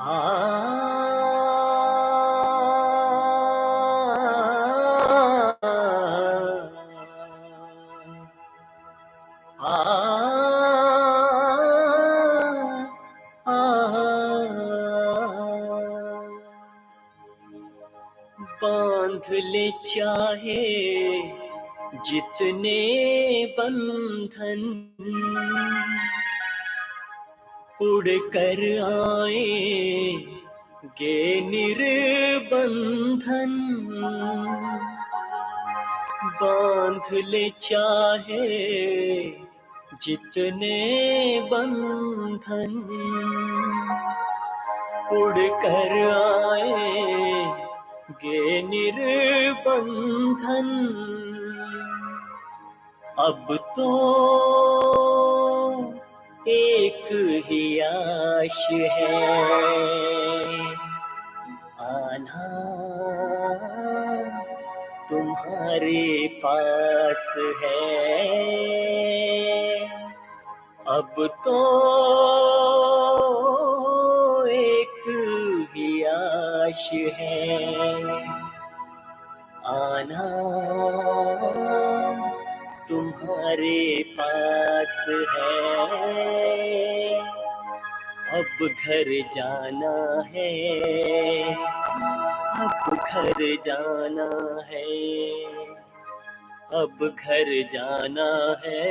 आ बांध ले चाहे जितने बंधन, उड़ कर आएंगे निर्बंधन। बांध ले चाहे जितने बंधन, उड़ कर आएंगे निर्बंधन। अब तो एक ही आश है, आना तुम्हारे पास है। अब तो एक ही आश है, आना तुम्हारे पास है। अब घर जाना है, अब घर जाना है, अब घर जाना है,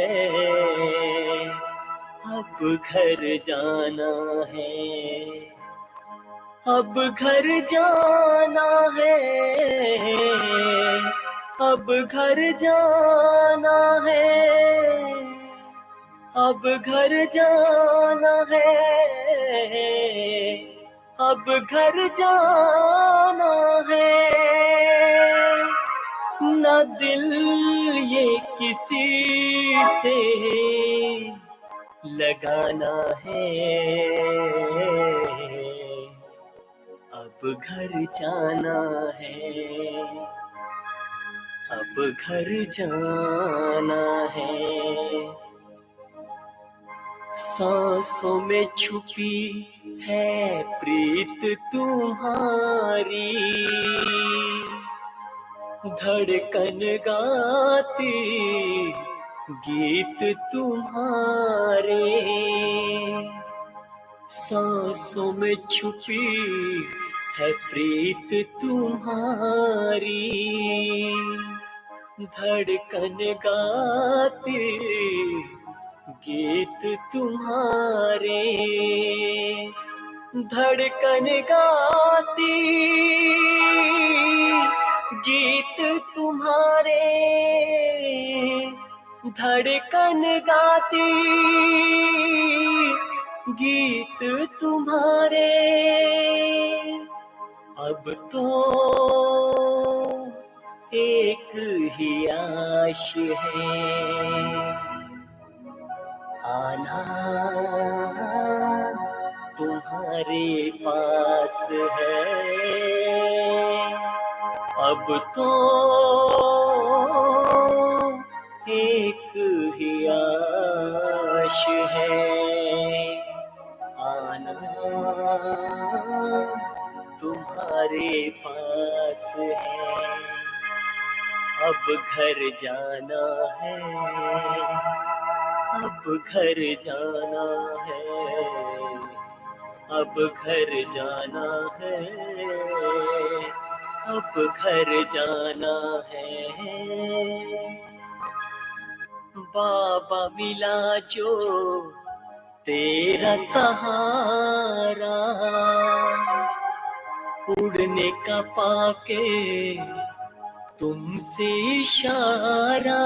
अब घर जाना है, अब घर जाना है, अब घर जाना है, अब घर जाना है, अब घर जाना है। न दिल ये किसी से लगाना है, अब घर जाना है, अब घर जाना है। सांसों में छुपी है प्रीत तुम्हारी, धड़कन गाती गीत तुम्हारे। सांसों में छुपी है प्रीत तुम्हारी, धड़कन गाती गीत तुम्हारे, धड़कन गाती गीत तुम्हारे, धड़कन गाती गीत तुम्हारे। अब तो एक ही आश है, आना तुम्हारे पास है। अब तो एक ही आश है, आना तुम्हारे पास है। अब घर जाना है, अब घर जाना है, अब घर जाना है, अब घर जाना है। बाबा मिला जो तेरा सहारा, उड़ने का पाके तुमसे इशारा,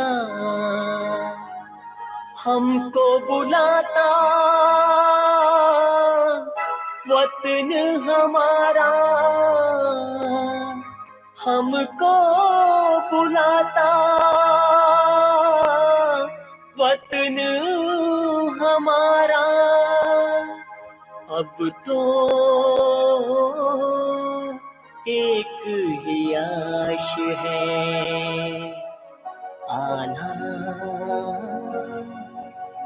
हमको बुलाता वतन हमारा, हमको बुलाता वतन हमारा। अब तो एक ही आश है, आना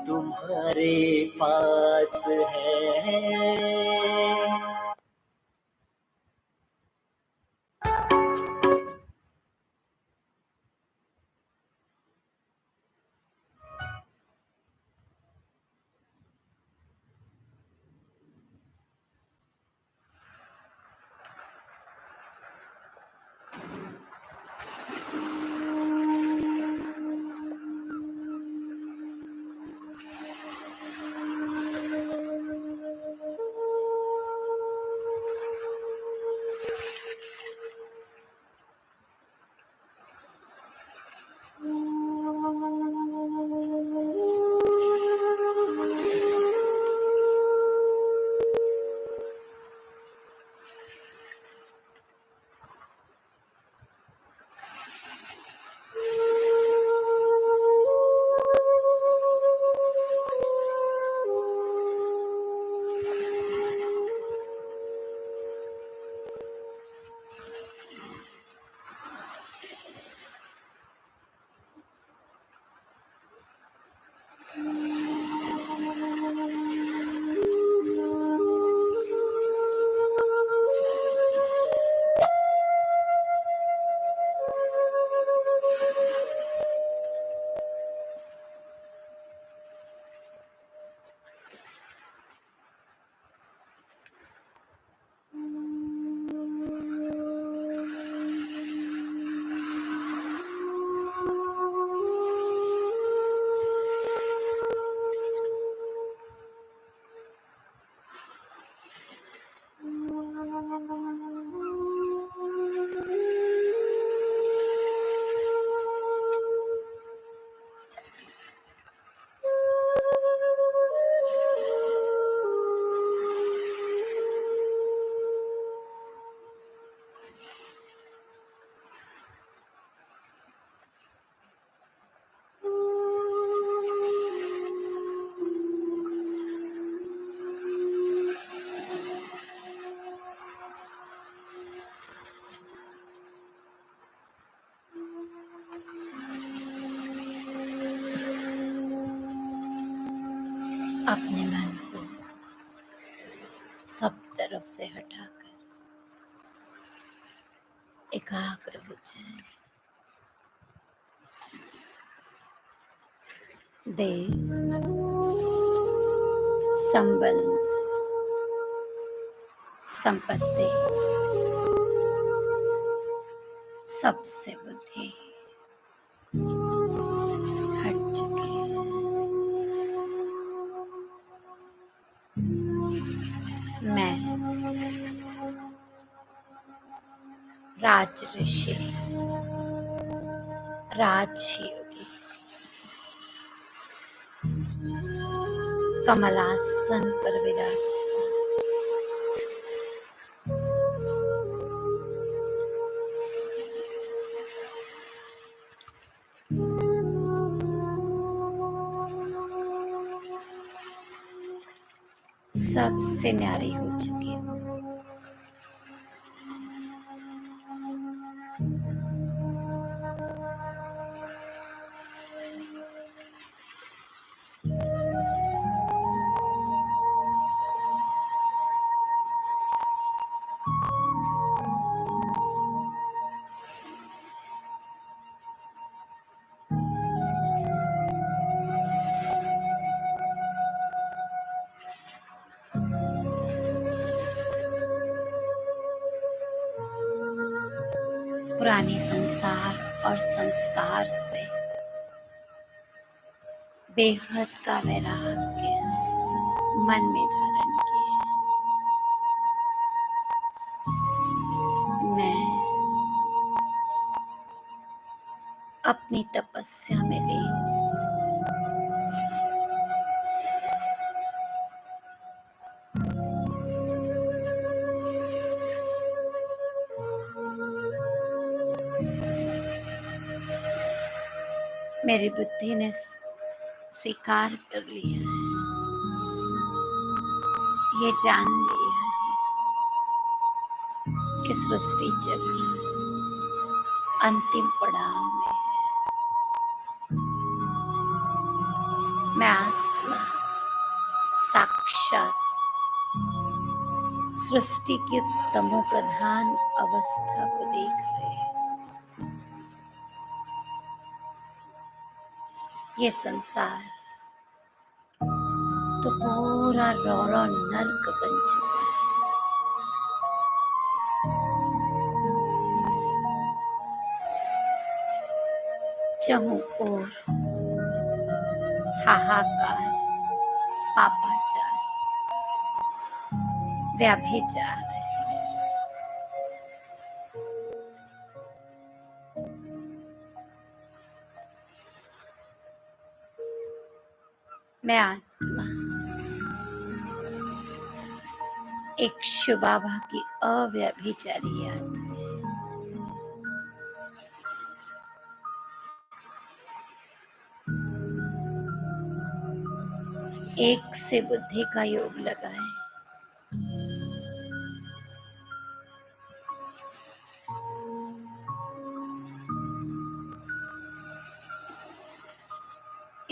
तुम्हारे पास है। अपने मन को सब तरफ से हटाकर एकाग्र हो जाएं। देह, संबंध, संपत्ति, सबसे बुद्धि हट चुकी है। मैं राज ऋषि, राजयोगी, कमलासन पर विराजमान सबसे न्यारी हो चुकी हूँ। पुराने संसार और संस्कार से बेहद का वैराग्य मन में धारण किए। मैं अपनी तपस्या में लीन। मेरी बुद्धि ने स्वीकार कर लिया है, ये जान लिया है कि सृष्टि चक्र अंतिम पड़ाव में है। मैं आत्मा साक्षात सृष्टि की तमो प्रधान अवस्था को देख रहे हैं। ये संसार तो पूरा रौरा नर्क बन चुका है। चहुं ओर हाहाकार, पापाचार, व्यभिचार है। मैं आत्मा एक शुभाभा की अव्यभिचारी आत्मा। एक से बुद्धि का योग लगाए।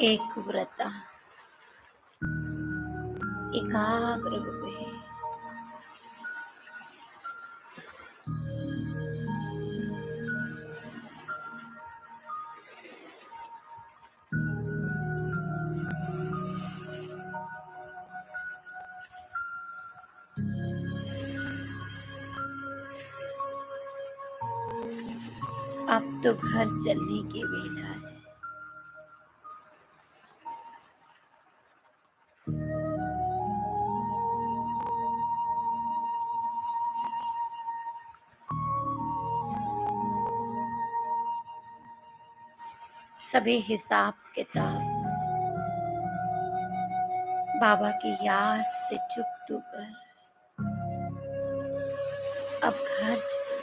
एक व्रता एकाग्र हुए। अब तो घर चलने की वेला है। सभी हिसाब किताब बाबा की याद से चुप कर अब घर चलना है।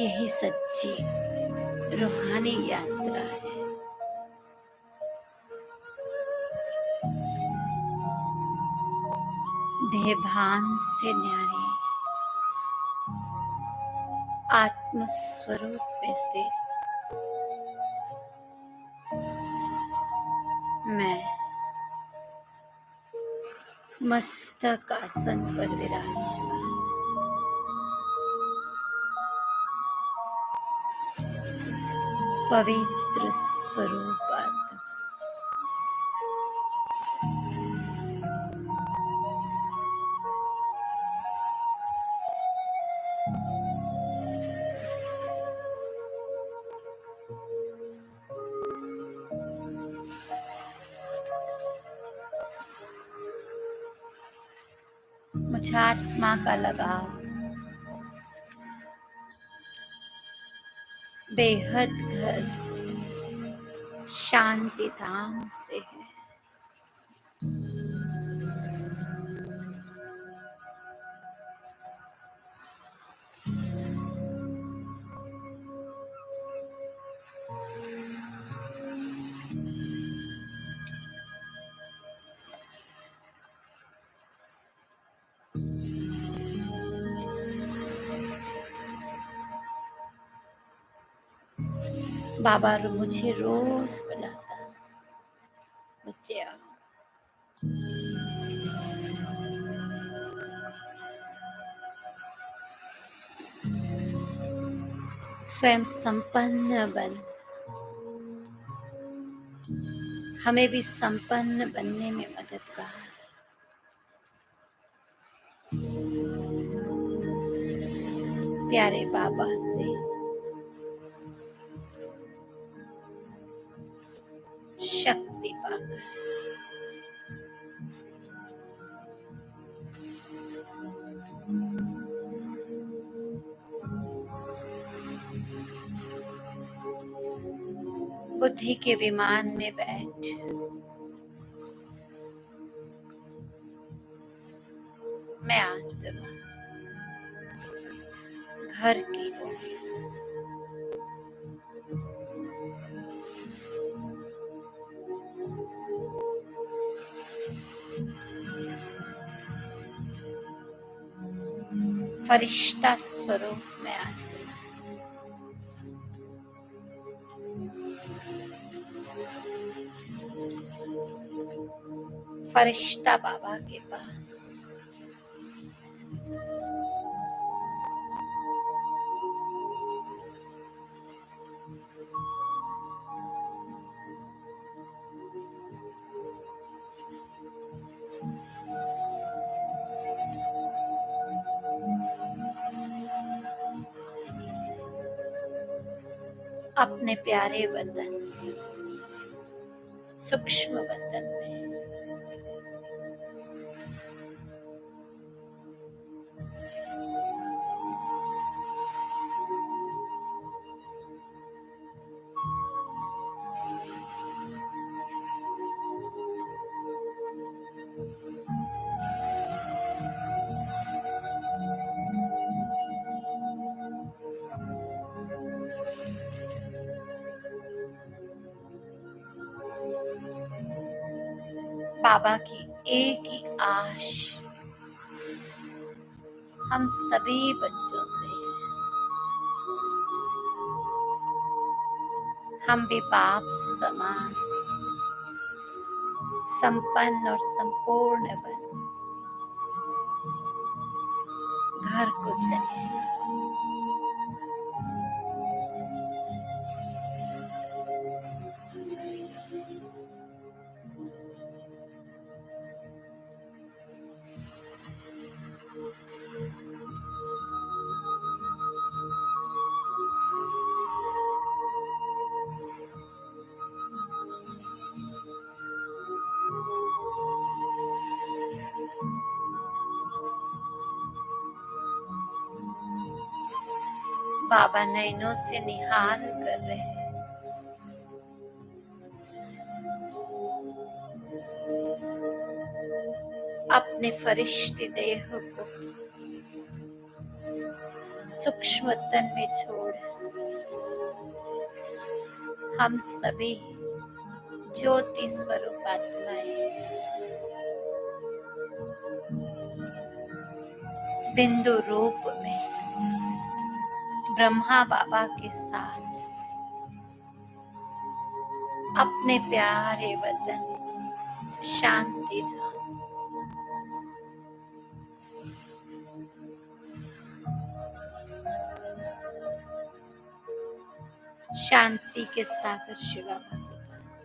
यही सच्ची रूहानी यात्रा है। देहभान से न्यारी आत्म स्वरूप में स्थित मैं मस्तक आसन पर विराजमान पवित्र स्वरूप आत्मा मुझे आत्मा का लगाव बेहद घर शांति धाम से है। बाबा मुझे रोज बुलाता, बच्चे आओ। स्वयं संपन्न बन, हमें भी संपन्न बनने में मददगार। प्यारे बाबा से शक्ति पाकर बुद्धि के विमान में बैठ मैं आत्मा घर की ओर फरिश्ता स्वरूप में आत्मा फरिश्ता बाबा के पास अपने प्यारे वतन सूक्ष्म वतन में बाबा की एक ही आश हम सभी बच्चों से है। हम भी बाप समान संपन्न और संपूर्ण बन घर को चले। बाबा नैनों से निहाल कर रहे हैं। अपने फरिश्ते देह को सूक्ष्म तन में छोड़ हम सभी ज्योति स्वरूप आत्माएं बिंदु रूप में ब्रह्मा बाबा के साथ अपने प्यारे वतन शांति धाम शांति के सागर शिव बाबा के पास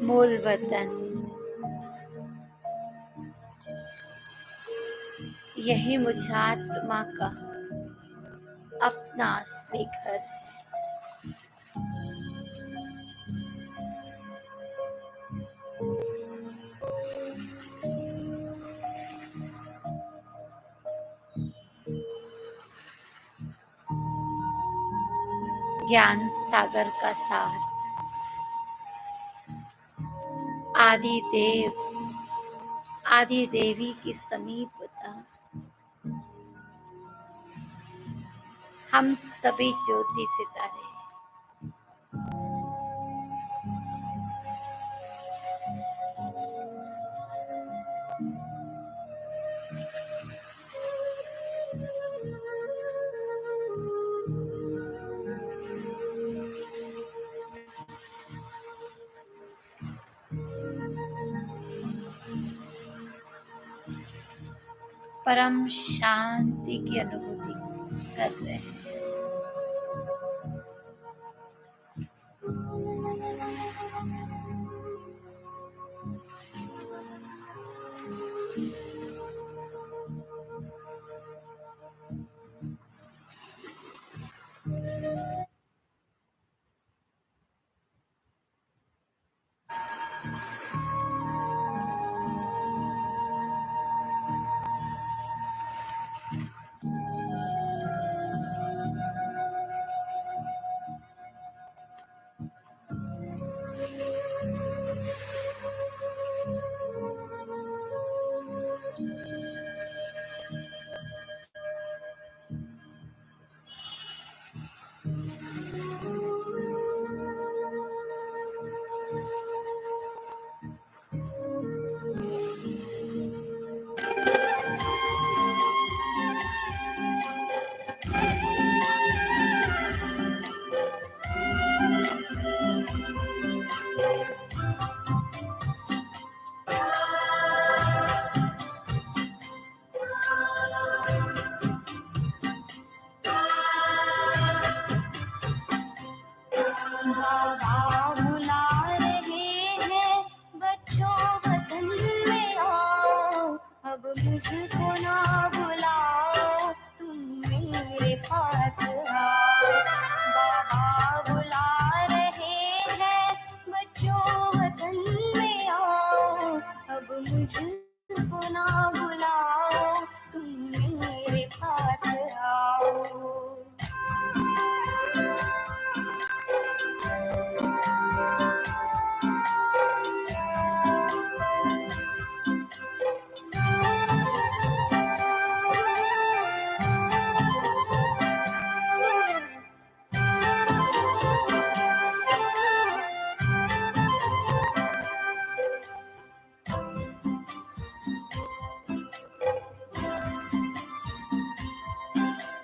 मूल वतन यही मुझ आत्मा का अपना असली घर है। ज्ञान सागर का साथ आदि देव आदि देवी की समीपता हम सभी ज्योति सितारे परम शांति की अनुभूति कर रहे हैं। मुझको ना बुलाओ, तुम मेरे पास आओ। बाबा बुला रहे हैं, बच्चों वतन में आओ। अब मुझको ना बुलाओ, तुम मेरे पास आओ।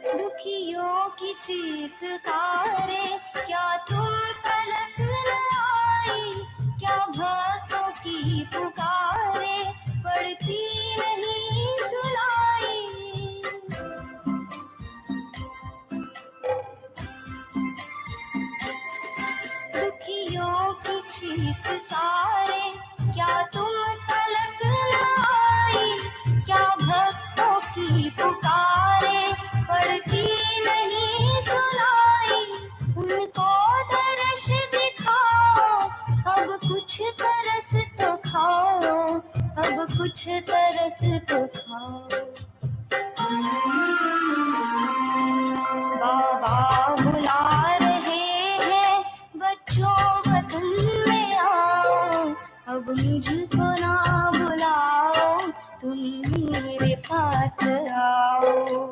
दुखियों की चीत्कारें क्या तुम तलक न आई? क्या भक्तों की पुकारें पड़ती नहीं सुनाई? दुखियों की चीत्कारें क्या तुम तलक न आई? क्या भक्तों की पुकारें पड़ती नहीं सुनाई? उनको दर्श दिखाओ, कुछ तरस तो खाओ। बाबा बुला रहे हैं, बच्चों वतन में आओ। अब मुझको ना बुलाओ, तुम मेरे पास आओ।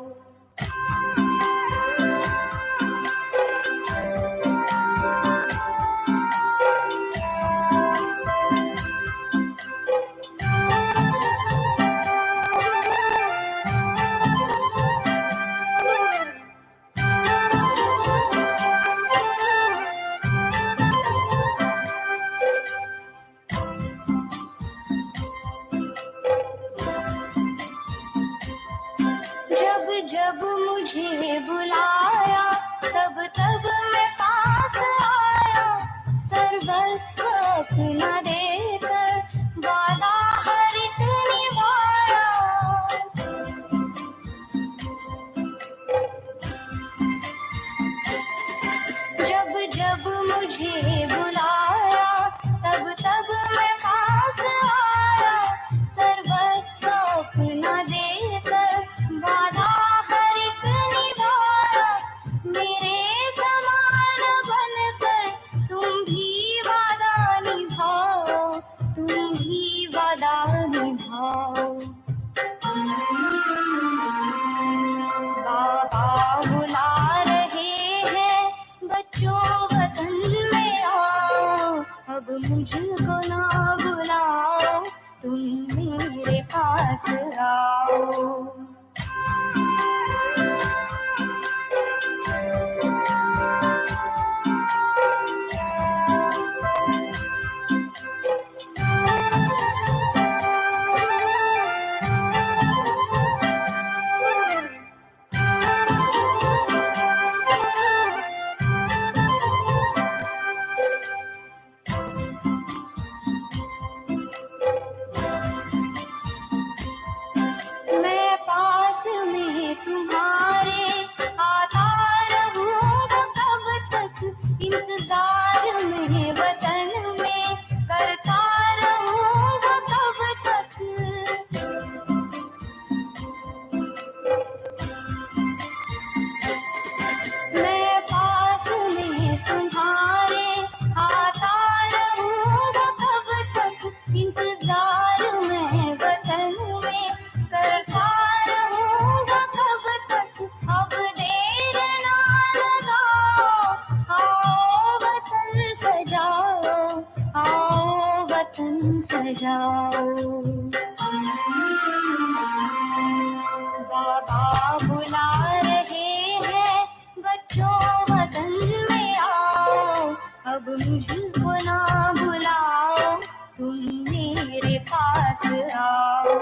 जब जब मुझे बुलाया, तब तब मैं पास आया। सर्वस्व अपना देकर वादा हर एक निभाया। जब जब मुझे बुलाया, तब तब मैं पास आया। सर्वस्व अपना देकर वादा हर एक निभाया। मेरे समान बनकर तुम भी वादा निभाओ, तुम भी वादा निभाओ। बाबा बुला रहे हैं, बच्चों वतन में आओ। अब मुझको ना बुलाओ, तुम मेरे पास आओ। मैं पास में तुम्हारे आता रहूंगा कब तक। इंतजार में वतन में करता रहूंगा कब तक। मैं पास में तुम्हारे आता रहूंगा कब तक। इंतजार में वतन में करता रहूंगा कब तक। अब देर ना लगाओ, आओ वतन सजाओ, आओ वतन सजाओ। बाबा बुला रहे हैं, बच्चों वतन में आओ। अब मुझको ना बुलाओ, तुम मेरे पास आओ।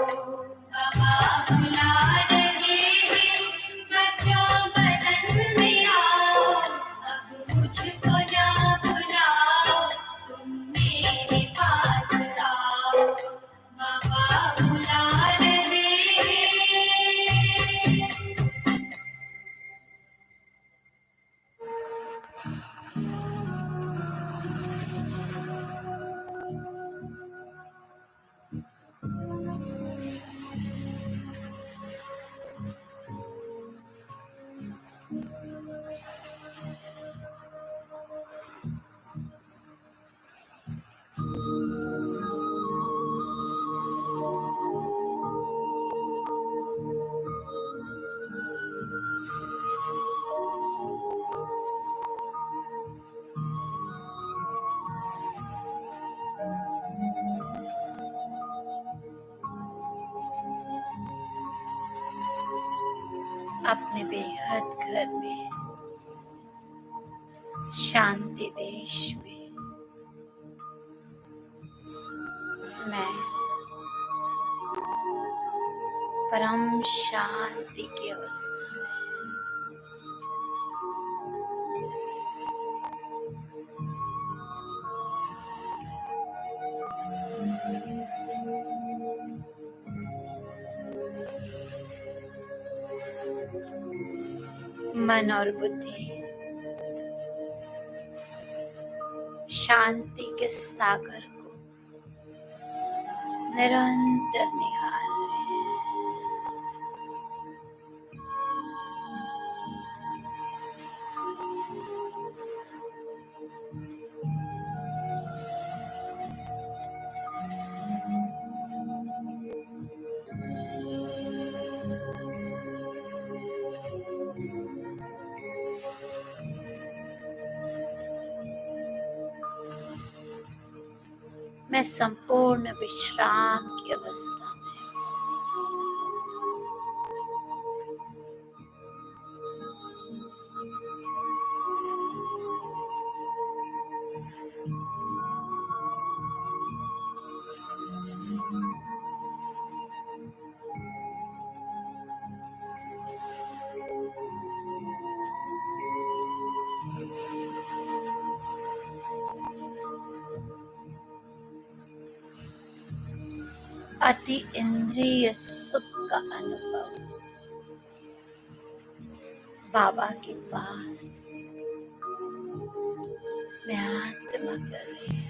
बाबा बुला रहे हैं, बच्चों वतन में आओ। अब मुझको ना बुलाओ, तुम मेरे पास आओ। बाबा बुला रहे हैं। अपने बेहद घर में, शांति देश में मैं परम शांति की अवस्था में मन और बुद्धि शांति के सागर को निरंतर निहार रहे हैं। मैं संपूर्ण विश्राम की अवस्था में अति इंद्रिय सुख का अनुभव बाबा के पास मैं आत्मा कर रही हूँ।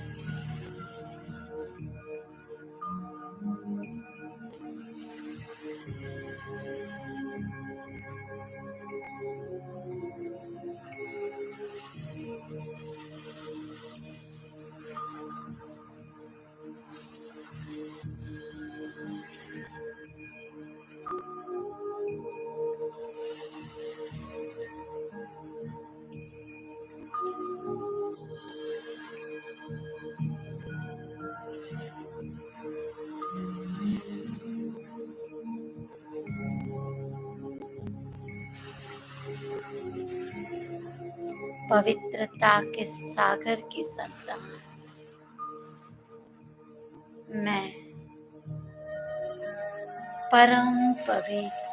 पवित्रता के सागर की संतान मैं परम पवित्र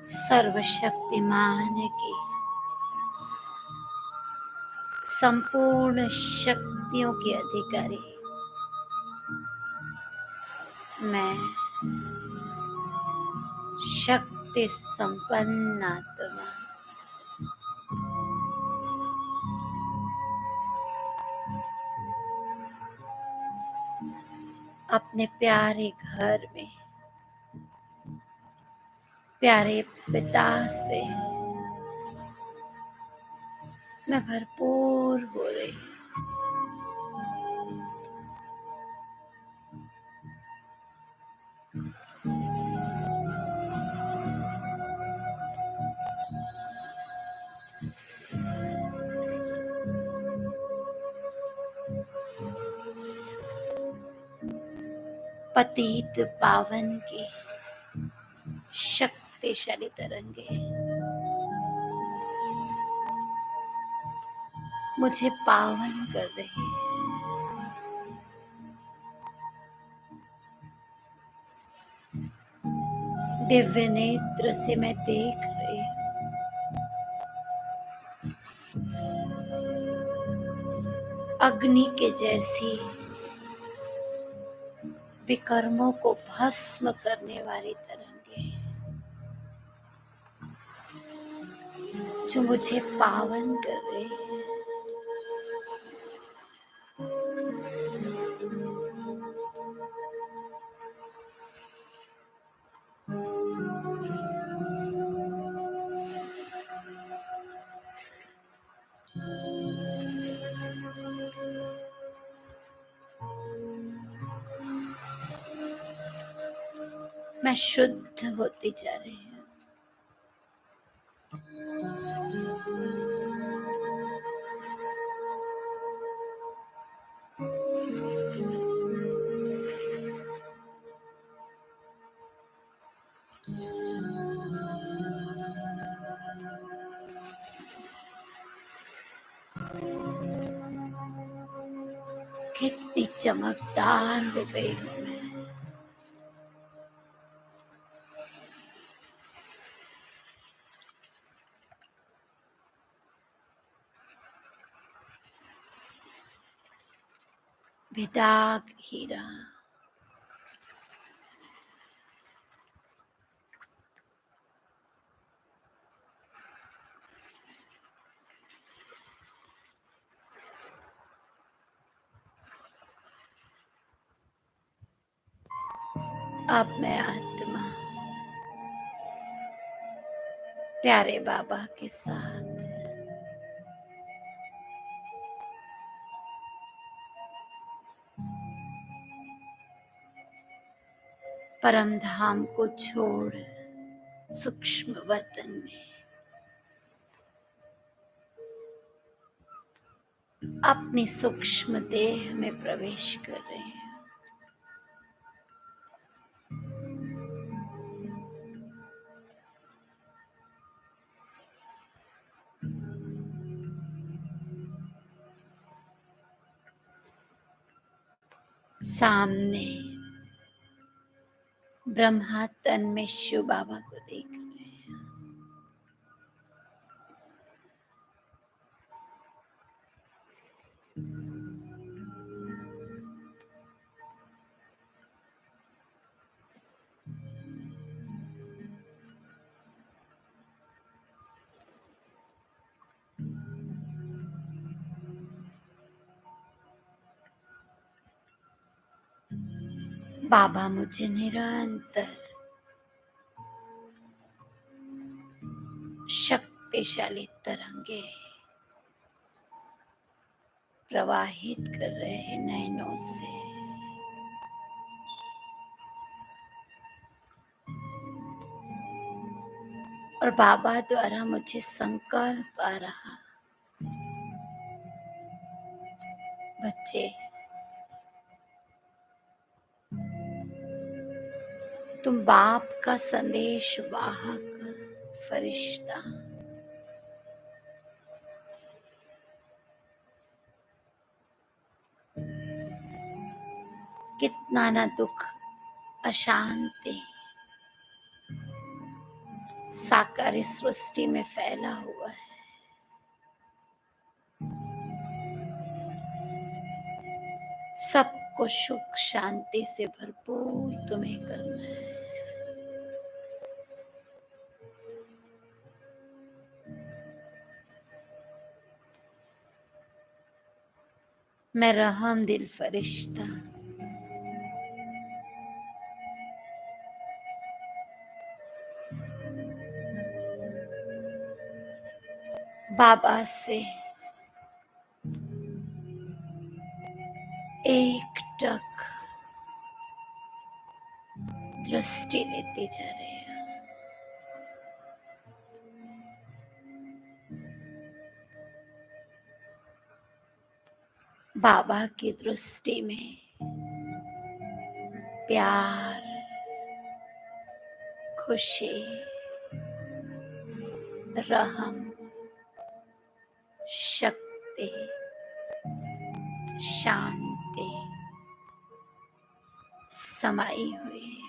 सर्वशक्तिमान की संपूर्ण शक्तियों के अधिकारी मैं शक्ति संपन्न आत्मा अपने प्यारे घर में प्यारे पिता से मैं भरपूर हो रही हूँ। पतित पावन की शक्तिशाली तरंगे मुझे पावन कर रही है। दिव्य नेत्र से मैं देख रही हूँ। अग्नि के जैसी विकर्मों को भस्म करने वाली तरंगे जो मुझे पावन कर रही है। मैं शुद्ध होती जा रही हूँ। कितनी चमकदार हो गई हूँ मैं। बेदाग हीरा। अब मैं आत्मा प्यारे बाबा के साथ परम धाम को छोड़ सूक्ष्म वतन में अपनी सूक्ष्म देह में प्रवेश कर रहे हैं। सामने ब्रह्मा तन में शिव बाबा को देख रहे हैं। बाबा मुझे निरंतर शक्तिशाली तरंगे प्रवाहित कर रहे हैं नैनों से। और बाबा द्वारा मुझे संकल्प आ रहा, बच्चे तुम बाप का संदेश वाहक फरिश्ता, कितना ना दुख अशांति साकारी सृष्टि में फैला हुआ है। सबको सुख शांति से भरपूर तुम्हें करना है। मैं रहम दिल फरिश्ता बाबा से एक टक दृष्टि लेते जा रहे हैं। बाबा की दृष्टि में प्यार, खुशी, रहम, शक्ति, शांति समाई हुई है।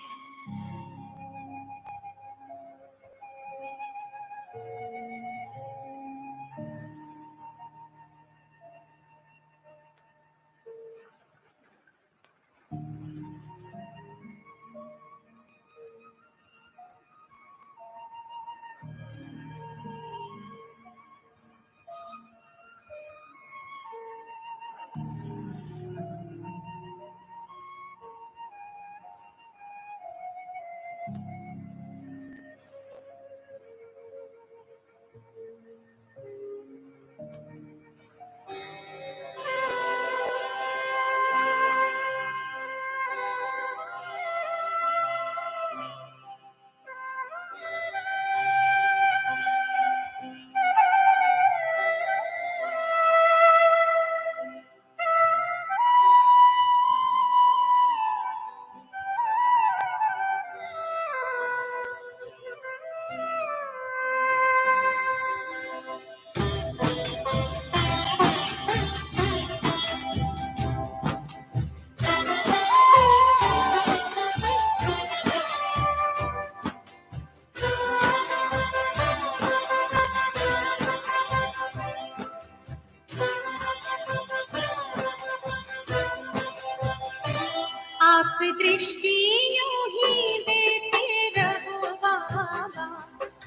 दृष्टि यूं ही देते रहो बाबा,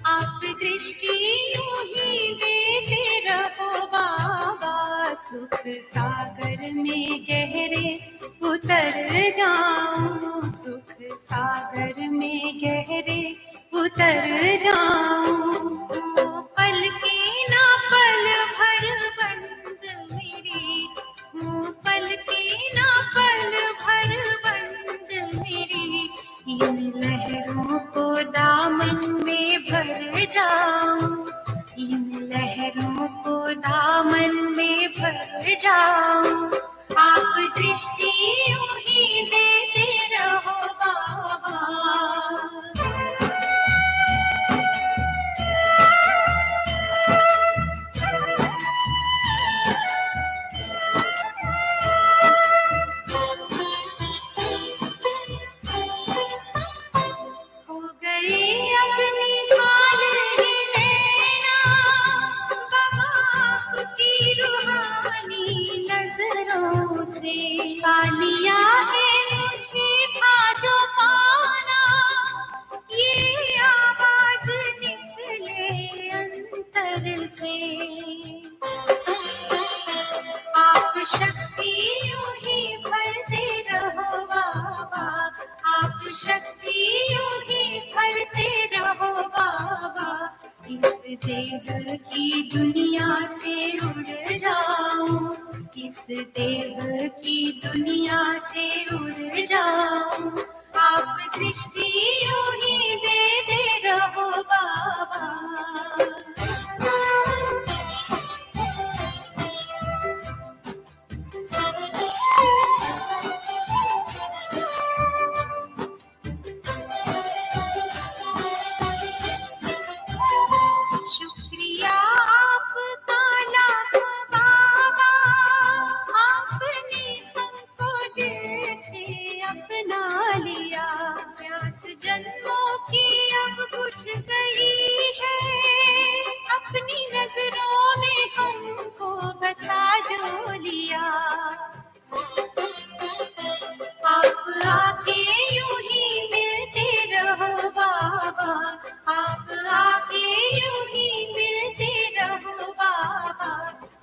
आप दृष्टि यूं ही देते रहो बाबा। सुख सागर में गहरे उतर जाऊं, सुख सागर में गहरे उतर जाऊं। वो पल के ना पल भर बंद मेरी, वो पल के ना पल भर बंद मेरी। इन लहरों को दामन में भर जाऊं, इन लहरों को दामन में भर जाऊं। आप दृष्टि यूं ही देते रहो बाबा। हो गई अपनी हाल ही लेना बाबा, आपकी रूहानी नजरों से। पालिया है मुझे था जो पाना, ये आवाज निकले अंतर से। आप शक्ति यूं ही भरते रहो बाबा, आप शक्ति यूं ही भरते रहो बाबा। इस देह की दुनिया से उड़ जाऊं, इस देह की दुनिया से उड़ जाऊं। आप दृष्टि यूं ही देते रहो बाबा। शुक्रिया आपका लाखों बाबा, आपने हमको दिल से अपना लिया। प्यास जन्मों की अब बुझ गई है, अपनी नजरों में हमको बसा जो लिया। आप आके यूं ही मिलते रहो बाबा, आप आके यूं ही मिलते रहो बाबा।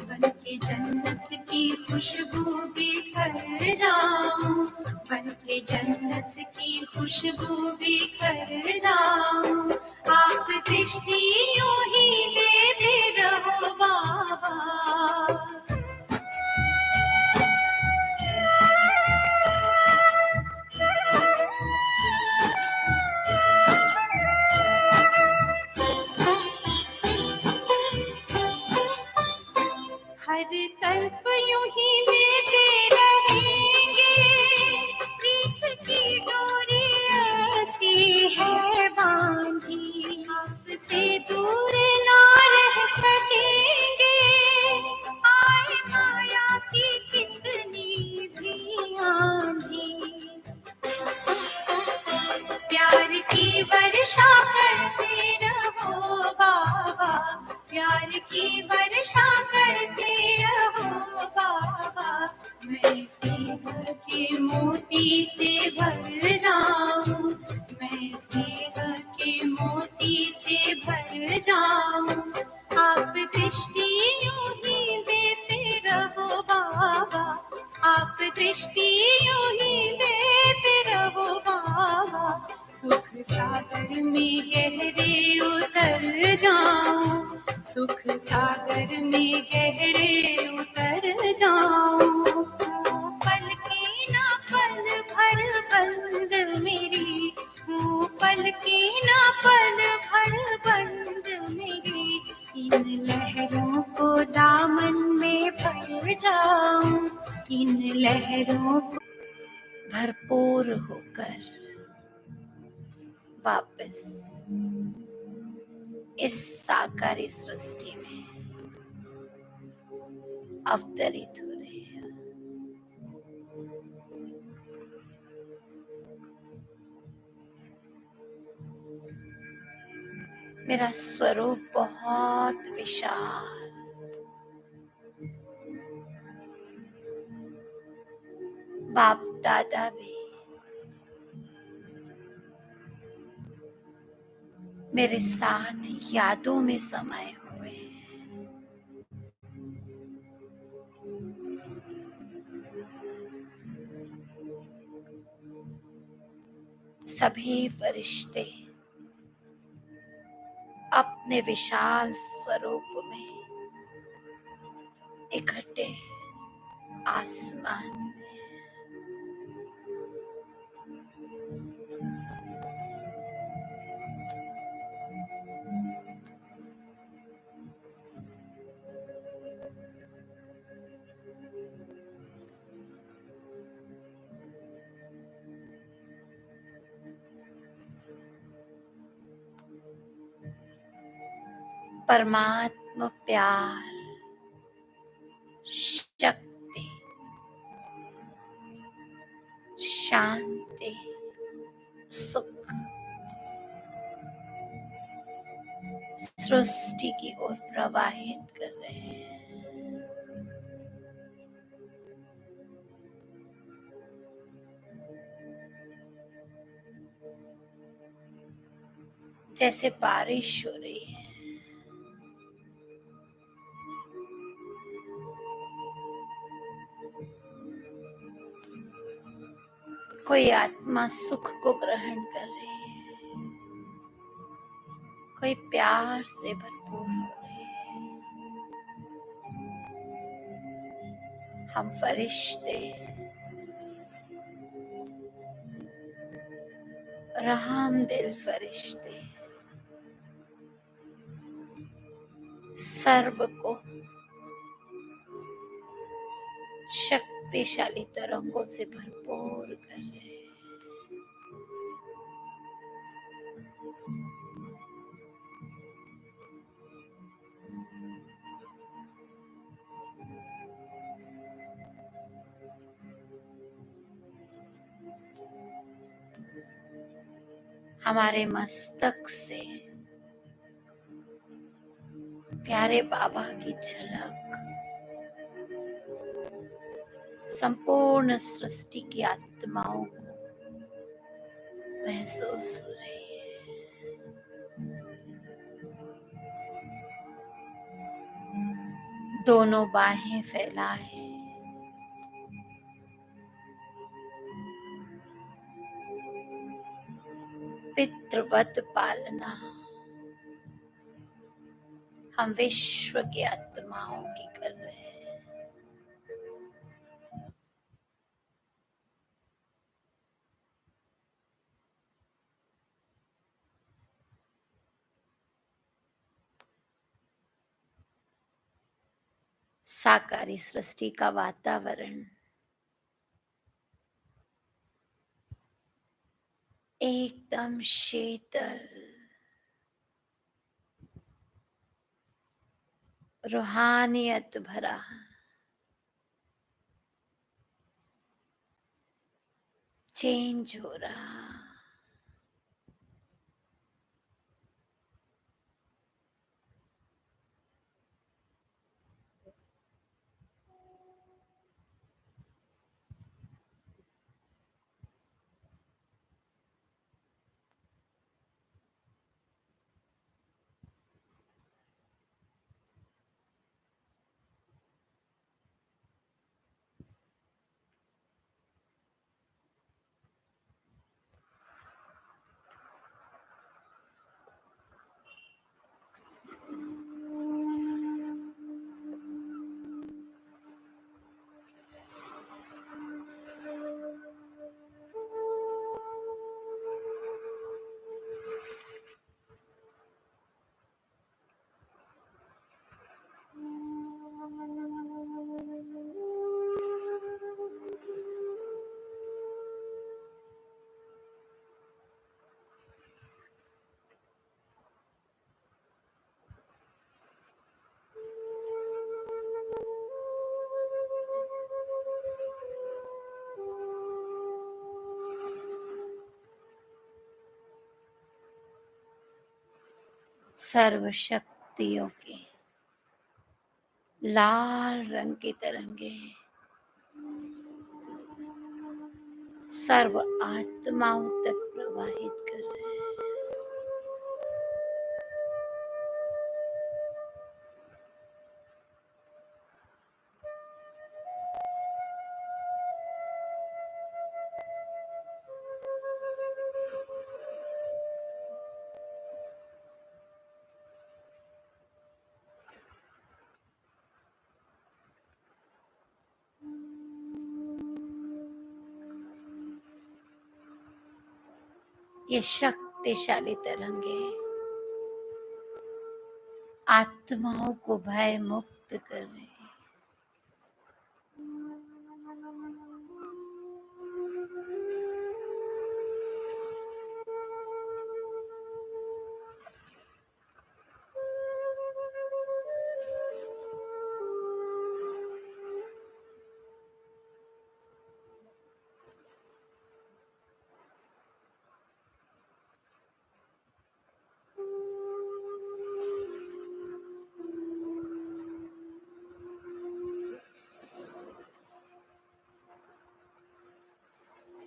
बन के जन्नत की खुशबू बिखर जाऊं, बन के जन्नत की खुशबू बिखर जाऊं। आप दृष्टि यूं ही देते रहो बाबा। हर कल्प यूं ही मिलते रहेंगे, प्रीत की डोरी ऐसी है बांधी। आपसे दूर ना रह सकेंगे, आए माया की कितनी भी आंधी। प्यार की वर्षा करते रहो बाबा, प्यार की वर्षा करते रहो बाबा। मैं सेवा के मोती से भर जाऊं, मैं सेवा के मोती से भर जाऊं। आप दृष्टि यूं ही देते रहो बाबा, आप दृष्टि यूं ही देते रहो बाबा। सुख सागर में गहरे उतर जाऊं, सुख सागर में गहरे उतर जाऊं। वो पल की ना पल भर बंद मेरी, वो पल की ना पल भर बंद मेरी। इन लहरों को दामन में भर जाऊं, इन लहरों को भरपूर होकर वापस इस साकारी सृष्टि में अवतरित हो रहे हैं। मेरा स्वरूप बहुत विशाल, बाप दादा भी मेरे साथ यादों में समाये हुए सभी फरिश्ते अपने विशाल स्वरूप में इकट्ठे आसमान में। परमात्मा प्यार, शक्ति, शांति, सुख सृष्टि की ओर प्रवाहित कर रहे हैं। जैसे बारिश हो रही है, कोई आत्मा सुख को ग्रहण कर रही है, कोई प्यार से भरपूर हो रही है। हम फरिश्ते रहम दिल फरिश्ते सर्व को शक्तिशाली तरंगों से भरपूर कर रहे हैं। हमारे मस्तक से प्यारे बाबा की झलक संपूर्ण सृष्टि की आत्माओं को महसूस हो रही है। दोनों बाहें फैलाए, पितृवत पालना हम विश्व की आत्माओं की कर रहे हैं। साकारी सृष्टि का वातावरण एकदम शीतल, रूहानियत भरा, चेंज हो रहा। सर्व शक्तियों के लाल रंग की तरंगे सर्व आत्माओं तक प्रवाहित कर रहे हैं। ये शक्तिशाली तरंगे आत्माओं को भय मुक्त कर रहे हैं।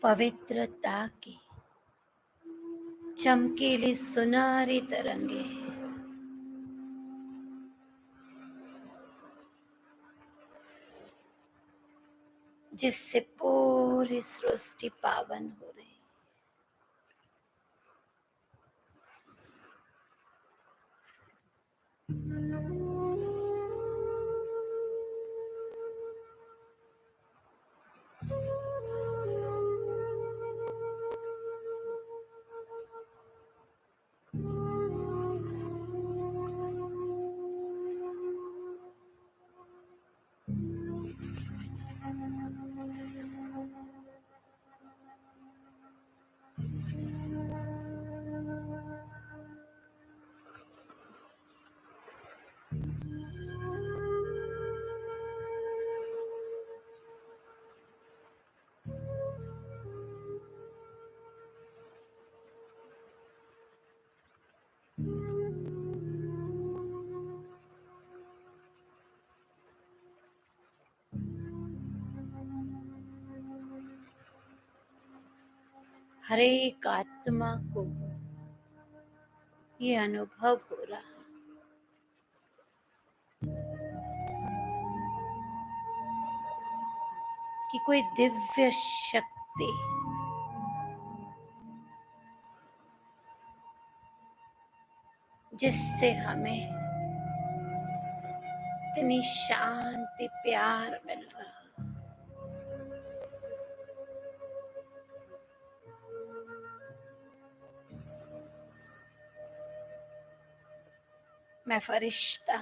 पवित्रता की चमकीली सुनहरी तरंगे जिससे पूरी सृष्टि पावन हो रही। हर एक आत्मा को ये अनुभव हो रहा कि कोई दिव्य शक्ति जिससे हमें इतनी शांति प्यार मिल रहा। मैं फरिश्ता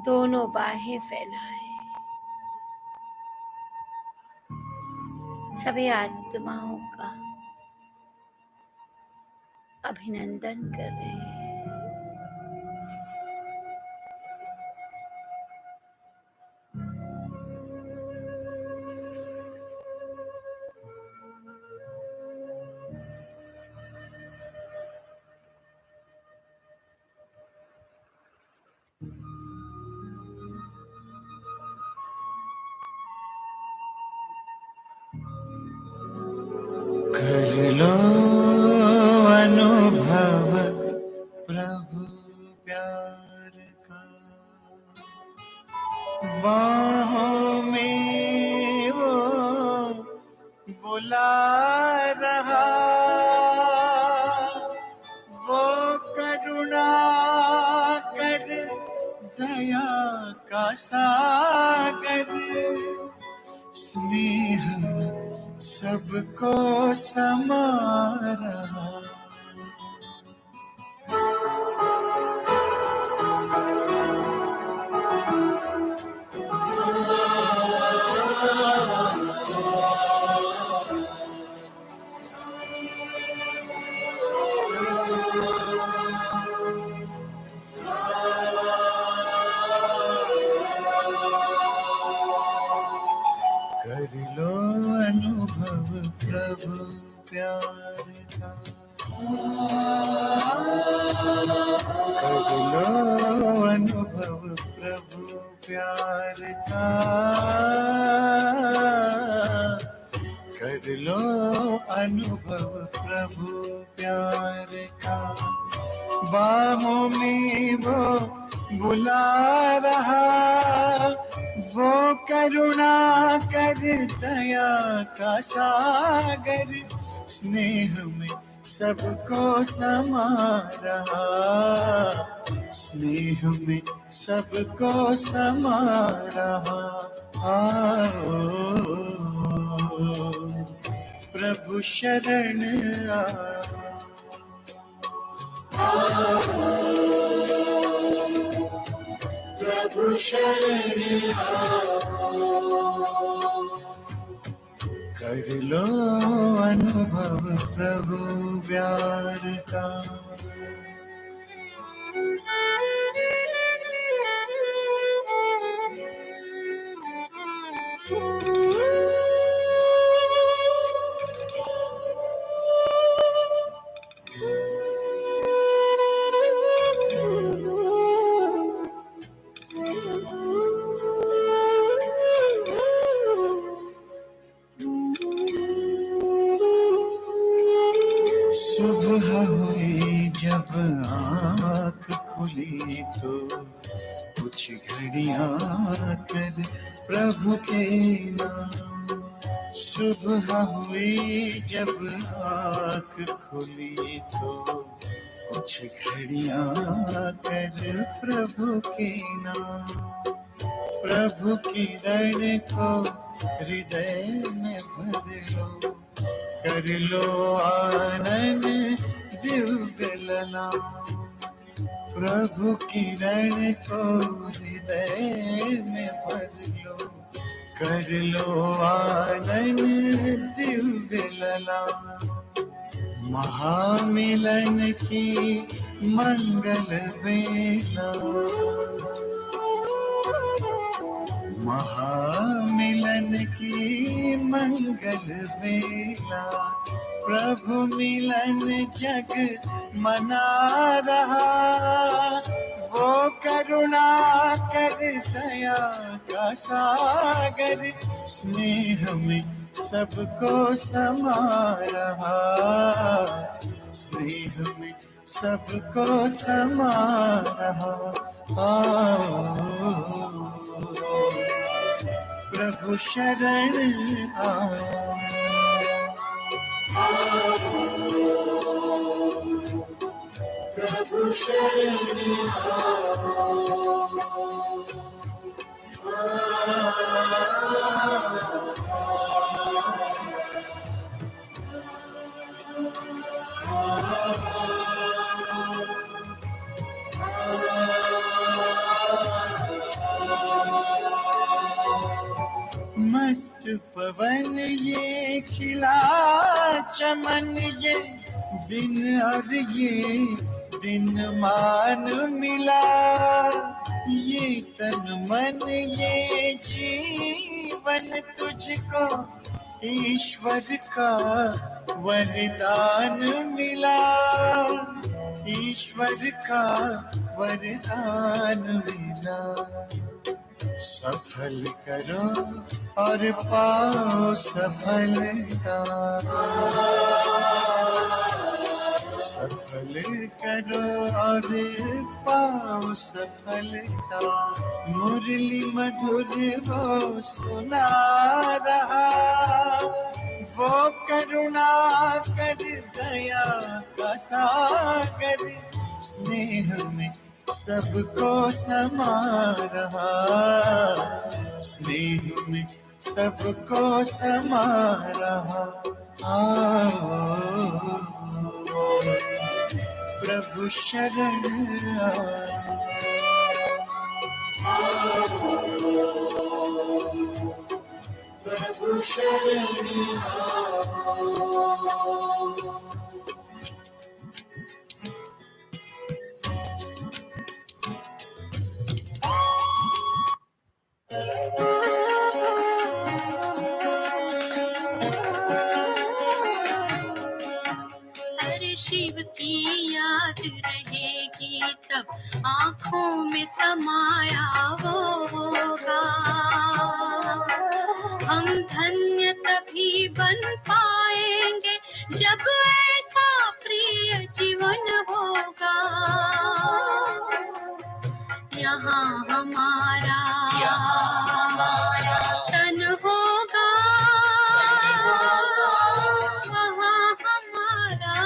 दोनों बाहें फैलाए सभी आत्माओं का अभिनंदन कर रहे हैं। कर लो अनुभव प्रभु प्यार का, बाहों में वो बुला रहा, वो करुणा कर दया का सागर, स्नेह सबको समा रहा। कर लो अनुभव प्रभु प्यार का, कर लो अनुभव प्रभु प्यार का, कर लो अनुभव प्रभु प्यार का, बाहों में वो बुला रहा, वो करुणा कर दया का सागर, स्नेह में सबको समा रहा, स्नेह में सबको समा रहा। आओ प्रभु शरण प्रभु शरण कर लो अनुभव प्रभु प्यार का। सुबह हुई जब आँख खुली तो कुछ घड़ियाँ कर प्रभु के नाम। सुबह हुई जब आँख खुली तो कुछ घड़ियाँ कर प्रभु के नाम। प्रभु की रण को हृदय में भर लो, कर लो आनंद दिव्य लला। प्रभु की रण को हृदय में भर लो, कर लो आनंद दिव्य लला। महामिलन की मंगल बेला, महामिलन की मंगल बेला। प्रभु मिलन जग मना रहा, वो करुणा कर दया का सागर स्नेह में सबको समा रहा, स्नेह में सबको समा रहा। प्रभु शरण प्रभु शरण मस्त पवन ये खिला चमन, ये दिन और ये दिन मान मिला। ये तन मन ये जीवन तुझको ईश्वर का वरदान मिला, ईश्वर का वरदान मिला। सफल करो और पाओ सफलता, सफल करो और पाओ सफलता। मुरली मधुर वो सुना रहा, वो करुणा कर दया का सागर स्नेह में सबको समा रहा, स्नेह में सबको समा रहा। प्रभु शरण प्रभु शरण शिव की याद रहेगी तब आँखों में समाया वो होगा। हम धन्य तभी बन पाएंगे जब ऐसा प्रिय जीवन होगा। यहाँ हमारा तन होगा, वहाँ हमारा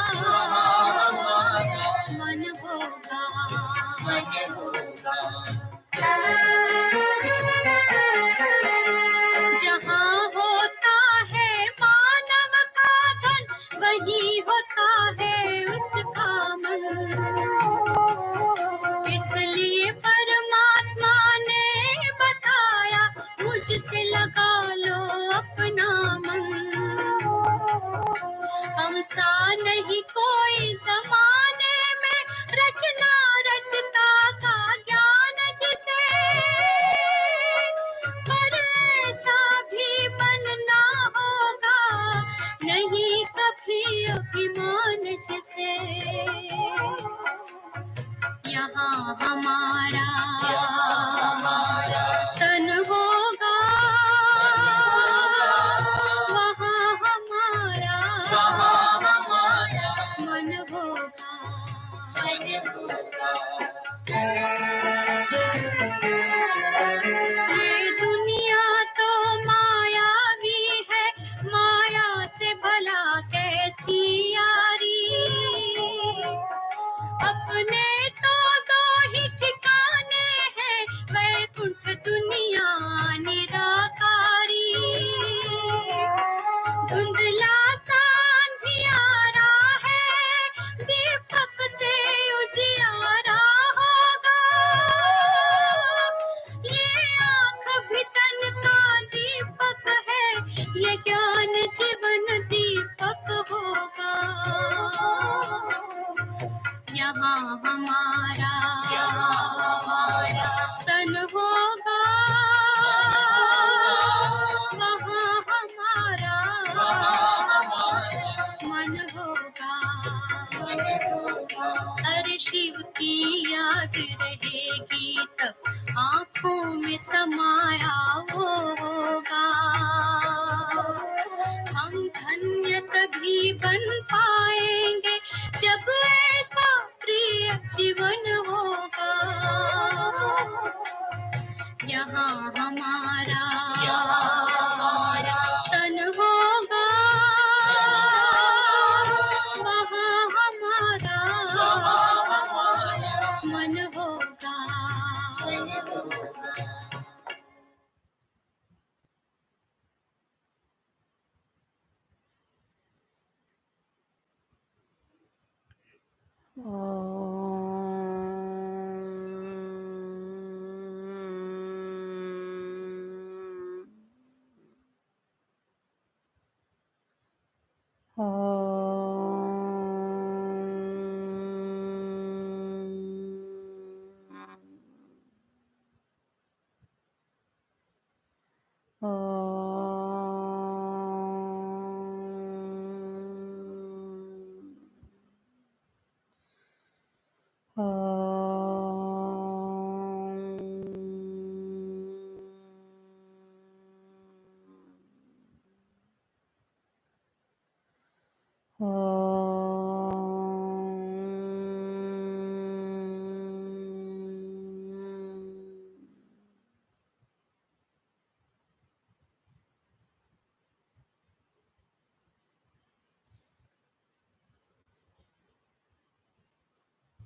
मन होगा। जहाँ होता है मानव का तुझसे यहाँ हमारा तन होगा, वहाँ हमारा मन होगा। ये दुनिया तो मायावी है, माया से भला कैसी यारी। अपने तो दो ही ठिकाने हैं, वैकुंठ दुनिया निराकारी। धुंधला सा अंधियारा है, दीपक से उजियारा होगा। ये आँख भी तन का दीपक है, ये ज्ञान जीवन दीपक होगा। यहाँ हमारा तन होगा, वहाँ हमारा मन होगा। अरे शिव की याद रहेगी तब आँखों में समाया वो होगा। हम धन्य तभी बन पाएंगे जब ऐसा प्रिय जीवन होगा। यहाँ हमारा तन होगा, वहाँ हमारा मन होगा।